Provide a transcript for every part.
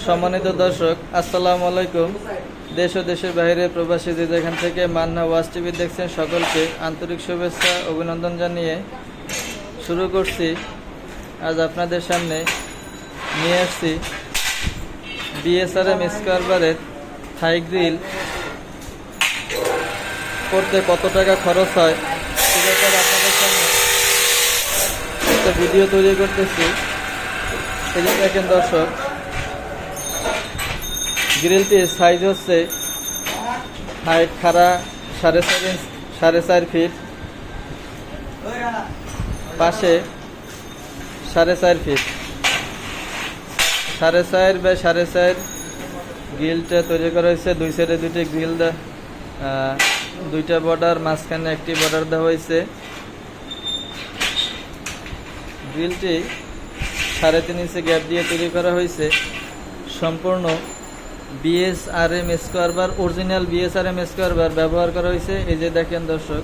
সম্মানিত দর্শক, আসসালামু আলাইকুম। দেশ ও দেশের বাইরে প্রবাসী যে যেখান থেকে মান্না ওয়াচ টিভি দেখছেন, সকলকে আন্তরিক শুভেচ্ছা অভিনন্দন জানিয়ে শুরু করছি। আজ আপনাদের সামনে নিয়ে আসছি বিএসআরএম স্কোয়ার বারের থাই গ্রিল করতে কত টাকা খরচ হয় সে ব্যাপারে আপনাদের সামনে একটা ভিডিও তৈরি করতেছি। এই যে দেখেন দর্শক, গ্রিলটির সাইজ হচ্ছে হাইট খাড়া 4.5 ফিট, পাশে 4.5 ফিট, 4.5 বাই 4.5 গ্রিলটা তৈরি করা হয়েছে। দুই সাইডে দুইটি গ্রিল দুইটা বর্ডার, মাঝখানে একটি বর্ডার দেওয়া হয়েছে। গ্রিলটি 3.5 ইঞ্চি গ্যাপ দিয়ে তৈরি করা হয়েছে। সম্পূর্ণ বিএসআরএম স্কোয়ার বার, অরিজিনাল বিএসআরএম স্কোয়ার বার ব্যবহার করা হয়েছে। এই যে দেখেন দর্শক,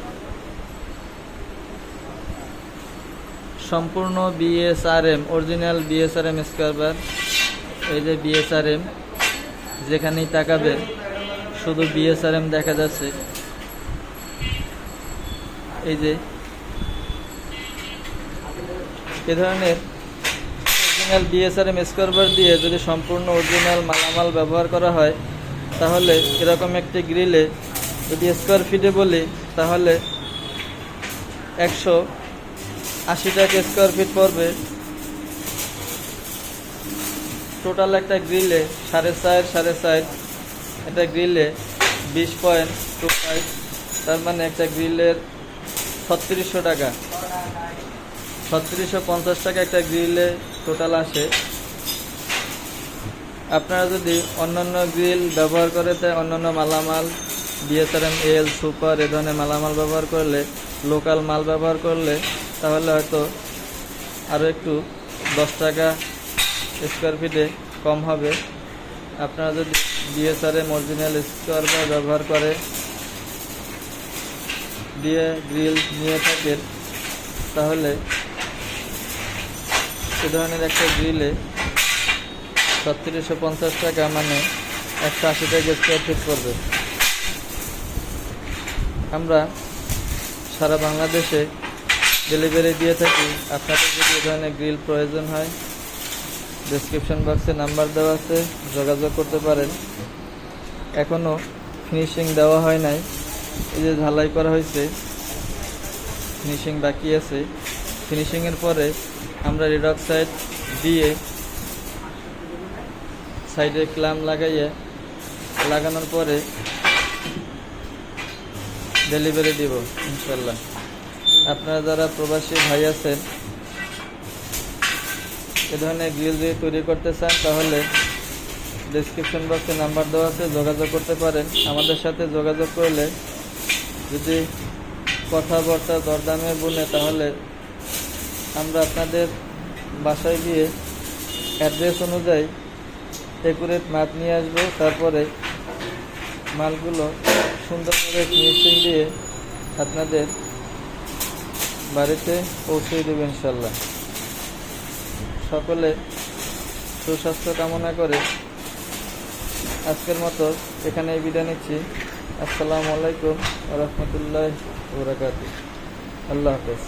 সম্পূর্ণ বিএসআরএম, অরিজিনাল বিএসআরএম স্কোয়ার বার। এই যে বিএসআরএম, যেখানেই তাকাবেন শুধু বিএসআরএম দেখা যাচ্ছে। এই যে এ ধরনের অরিজিনাল বিএসআরএম স্কোয়ার বার দিয়ে যদি সম্পূর্ণ অরিজিনাল মালামাল ব্যবহার করা হয়, তাহলে এরকম একটি গ্রিলে যদি স্কোয়ার ফিটে বলি, তাহলে 180 টাকা স্কোয়ার ফিট পড়বে। টোটাল একটা গ্রিলে 4.5 একটা গ্রিলে 20.25, তার মানে একটা গ্রিলের 3600 টাকা, 3650 টাকা একটা গ্রিলে টোটাল আসে। আপনারা যদি অন্যান্য গ্রিল ব্যবহার করে, তাই অন্যান্য মালামাল বিএসআরএম এল সুপার এ ধরনের মালামাল ব্যবহার করলে, লোকাল মাল ব্যবহার করলে, তাহলে হয়তো আরও একটু 10 টাকা স্কোয়ার ফিটে কম হবে। আপনারা যদি বিএসআরএম অরিজিনাল স্কোয়ার বার ব্যবহার করে দিয়ে গ্রিল নিয়ে থাকেন, তাহলে এ ধরনের একটা গ্রিলে 3650 টাকা, মানে 180 টাকা স্কোয়ার ফিট পড়বে। আমরা সারা বাংলাদেশে ডেলিভারি দিয়ে থাকি। আপনাদের যদি এ ধরনের গ্রিল প্রয়োজন হয়, ডেসক্রিপশন বক্সে নাম্বার দেওয়া আছে, যোগাযোগ করতে পারেন। এখনও ফিনিশিং দেওয়া হয় নাই, এই যে ঝালাই করা হয়েছে, ফিনিশিং বাকি আছে। ফিনিশিংয়ের পরে আমরা রেড অক্সাইড দিয়ে সাইডে ক্ল্যাম্প লাগানোর পরে ডেলিভারি দিব ইনশাল্লাহ। আপনারা যারা প্রবাসী ভাই আছেন, এ ধরনের গ্রিল যদি তৈরি করতে চান, তাহলে ডেসক্রিপশন বক্সে নাম্বার দেওয়া আছে, যোগাযোগ করতে পারেন। আমাদের সাথে যোগাযোগ করলে যদি কথাবার্তা দরদামে বলে, তাহলে আমরা আপনাদের বাসায় গিয়ে অ্যাড্রেস অনুযায়ী একুরেট মাপ নিয়ে আসবো। তারপরে মালগুলো সুন্দর করে ফিনিশিং দিয়ে আপনাদের বাড়িতে পৌঁছে দেবে ইনশাল্লাহ। সকলে সুস্বাস্থ্য কামনা করে আজকের মতো এখানেই বিদায় নিচ্ছি। আসসালামু আলাইকুম ওয়া রাহমাতুল্লাহি ওয়া বারাকাতুহু। আল্লাহ হাফেজ।